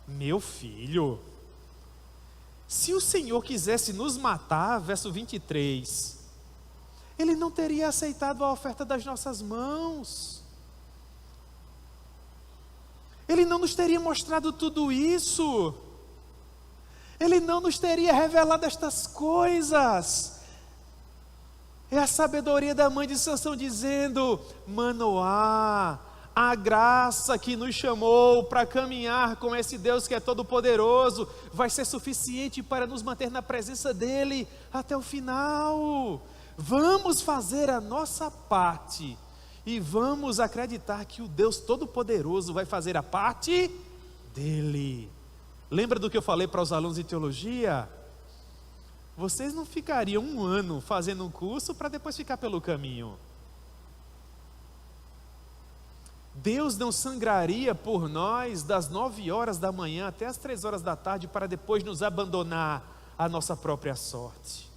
meu filho, se o Senhor quisesse nos matar, verso 23, Ele não teria aceitado a oferta das nossas mãos. Ele não nos teria mostrado tudo isso. Ele não nos teria revelado estas coisas. É a sabedoria da mãe de Sansão dizendo, Manoá, a graça que nos chamou para caminhar com esse Deus que é todo poderoso, vai ser suficiente para nos manter na presença dEle até o final. Vamos fazer a nossa parte e vamos acreditar que o Deus Todo-Poderoso vai fazer a parte dEle. Lembra do que eu falei para os alunos de teologia? Vocês não ficariam um ano fazendo um curso para depois ficar pelo caminho. Deus não sangraria por nós das 9 horas da manhã até as 3 horas da tarde para depois nos abandonar à nossa própria sorte.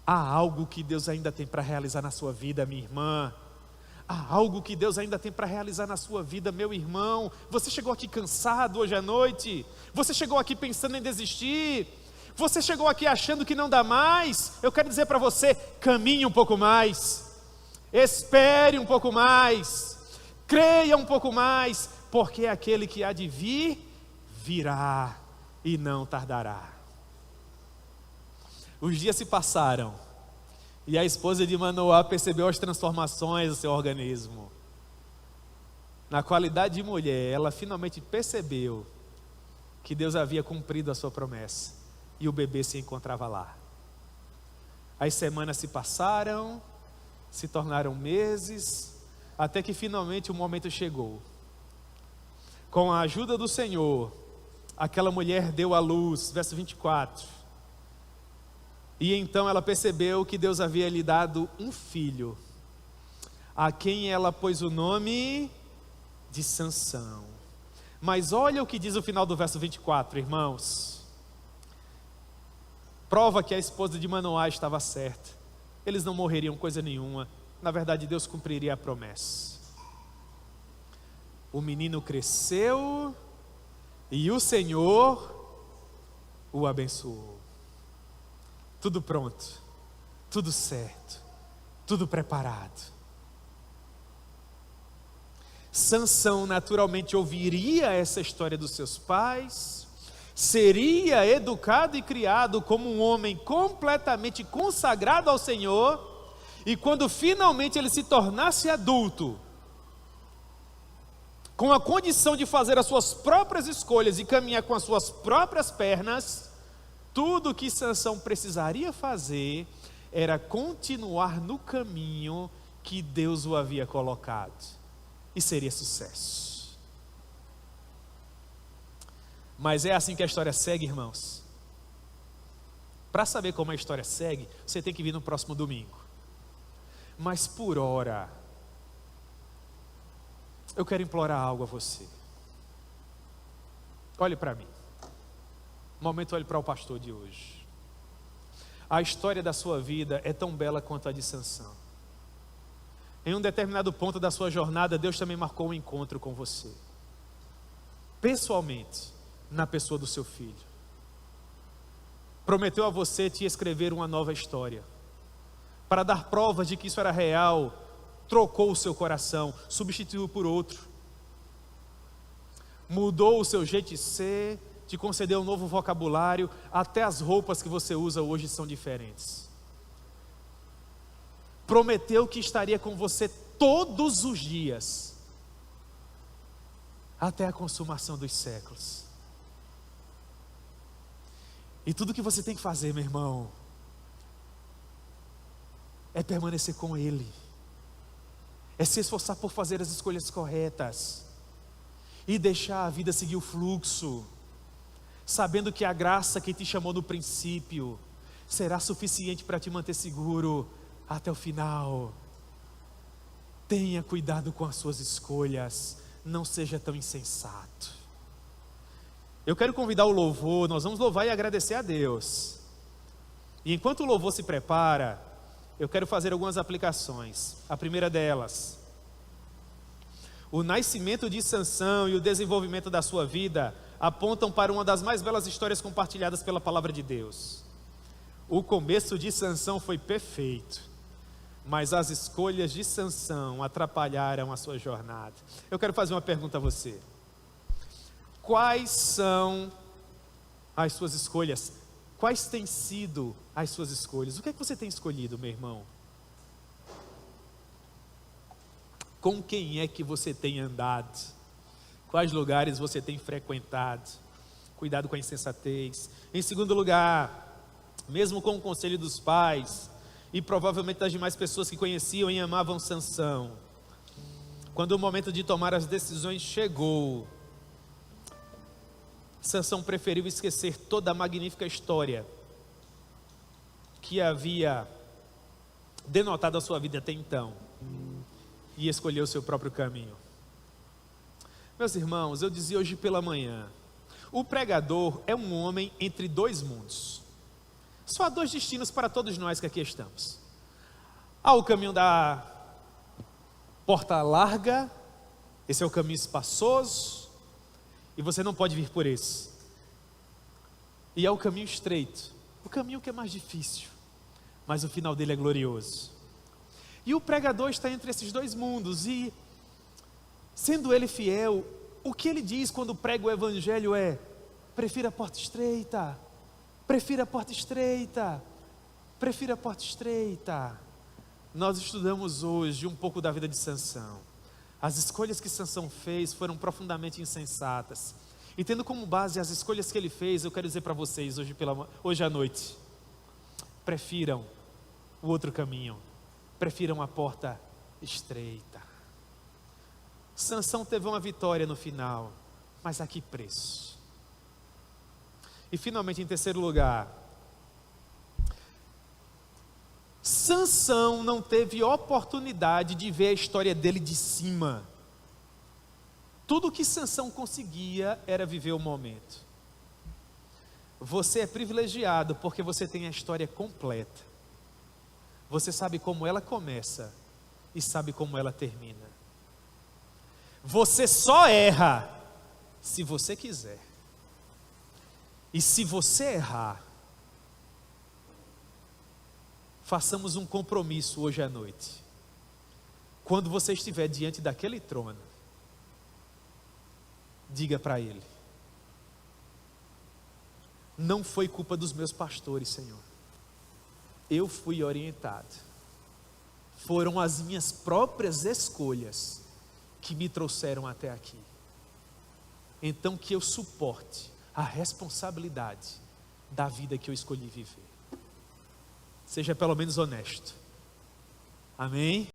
Há algo que Deus ainda tem para realizar na sua vida, minha irmã. Há algo que Deus ainda tem para realizar na sua vida, meu irmão. Você chegou aqui cansado hoje à noite? Você chegou aqui pensando em desistir? Você chegou aqui achando que não dá mais? Eu quero dizer para você, caminhe um pouco mais. Espere um pouco mais. Creia um pouco mais, porque aquele que há de vir, virá e não tardará. Os dias se passaram e a esposa de Manoá percebeu as transformações do seu organismo. Na qualidade de mulher, ela finalmente percebeu que Deus havia cumprido a sua promessa e o bebê se encontrava lá. As semanas se passaram, se tornaram meses, até que finalmente o momento chegou. Com a ajuda do Senhor, aquela mulher deu à luz, verso 24. E então ela percebeu que Deus havia lhe dado um filho, a quem ela pôs o nome de Sansão. Mas olha o que diz o final do verso 24, irmãos. Prova que a esposa de Manoá estava certa. Eles não morreriam coisa nenhuma. Na verdade, Deus cumpriria a promessa. O menino cresceu e o Senhor o abençoou. Tudo pronto, tudo certo, tudo preparado. Sansão naturalmente ouviria essa história dos seus pais, seria educado e criado como um homem completamente consagrado ao Senhor, e quando finalmente ele se tornasse adulto, com a condição de fazer as suas próprias escolhas e caminhar com as suas próprias pernas, tudo o que Sansão precisaria fazer era continuar no caminho que Deus o havia colocado. E seria sucesso. Mas é assim que a história segue, irmãos. Para saber como a história segue, você tem que vir no próximo domingo. Mas por hora, eu quero implorar algo a você. Olhe para mim. Um momento, olhe para o pastor de hoje. A história da sua vida é tão bela quanto a de Sansão. Em um determinado ponto da sua jornada, Deus também marcou um encontro com você, pessoalmente, na pessoa do seu filho. Prometeu a você te escrever uma nova história. Para dar provas de que isso era real, trocou o seu coração, substituiu por outro. Mudou o seu jeito de ser, te concedeu um novo vocabulário, até as roupas que você usa hoje são diferentes. Prometeu que estaria com você todos os dias, até a consumação dos séculos. E tudo que você tem que fazer, meu irmão, é permanecer com Ele, é se esforçar por fazer as escolhas corretas, e deixar a vida seguir o fluxo, sabendo que a graça que te chamou no princípio, será suficiente para te manter seguro, até o final. Tenha cuidado com as suas escolhas, não seja tão insensato. Eu quero convidar o louvor, nós vamos louvar e agradecer a Deus. E enquanto o louvor se prepara, eu quero fazer algumas aplicações. A primeira delas, o nascimento de Sansão e o desenvolvimento da sua vida apontam para uma das mais belas histórias compartilhadas pela palavra de Deus. O começo de Sansão foi perfeito, mas as escolhas de Sansão atrapalharam a sua jornada. Eu quero fazer uma pergunta a você. Quais são as suas escolhas? Quais têm sido as suas escolhas? O que é que você tem escolhido, meu irmão? Com quem é que você tem andado? Quais lugares você tem frequentado? Cuidado com a insensatez. Em segundo lugar, mesmo com o conselho dos pais, e provavelmente das demais pessoas que conheciam e amavam Sansão, quando o momento de tomar as decisões chegou, Sansão preferiu esquecer toda a magnífica história que havia denotado a sua vida até então, e escolheu o seu próprio caminho. Meus irmãos, eu dizia hoje pela manhã, o pregador é um homem entre dois mundos. Só há dois destinos para todos nós que aqui estamos. Há o caminho da porta larga, esse é o caminho espaçoso, e você não pode vir por esse. E há o caminho estreito, o caminho que é mais difícil, mas o final dele é glorioso. E o pregador está entre esses dois mundos, e sendo ele fiel, o que ele diz quando prega o evangelho é: prefira a porta estreita. Prefira a porta estreita, prefira a porta estreita. Nós estudamos hoje um pouco da vida de Sansão. As escolhas que Sansão fez foram profundamente insensatas. E tendo como base as escolhas que ele fez, eu quero dizer para vocês hoje à noite: prefiram o outro caminho, prefiram a porta estreita. Sansão teve uma vitória no final, mas a que preço? E finalmente, em terceiro lugar, Sansão não teve oportunidade de ver a história dele de cima. Tudo que Sansão conseguia era viver o momento. Você é privilegiado porque você tem a história completa. Você sabe como ela começa e sabe como ela termina. Você só erra se você quiser. E se você errar, façamos um compromisso hoje à noite. Quando você estiver diante daquele trono, diga para ele: não foi culpa dos meus pastores, Senhor. Eu fui orientado. Foram as minhas próprias escolhas que me trouxeram até aqui. Então que eu suporte a responsabilidade da vida que eu escolhi viver. Seja pelo menos honesto. Amém?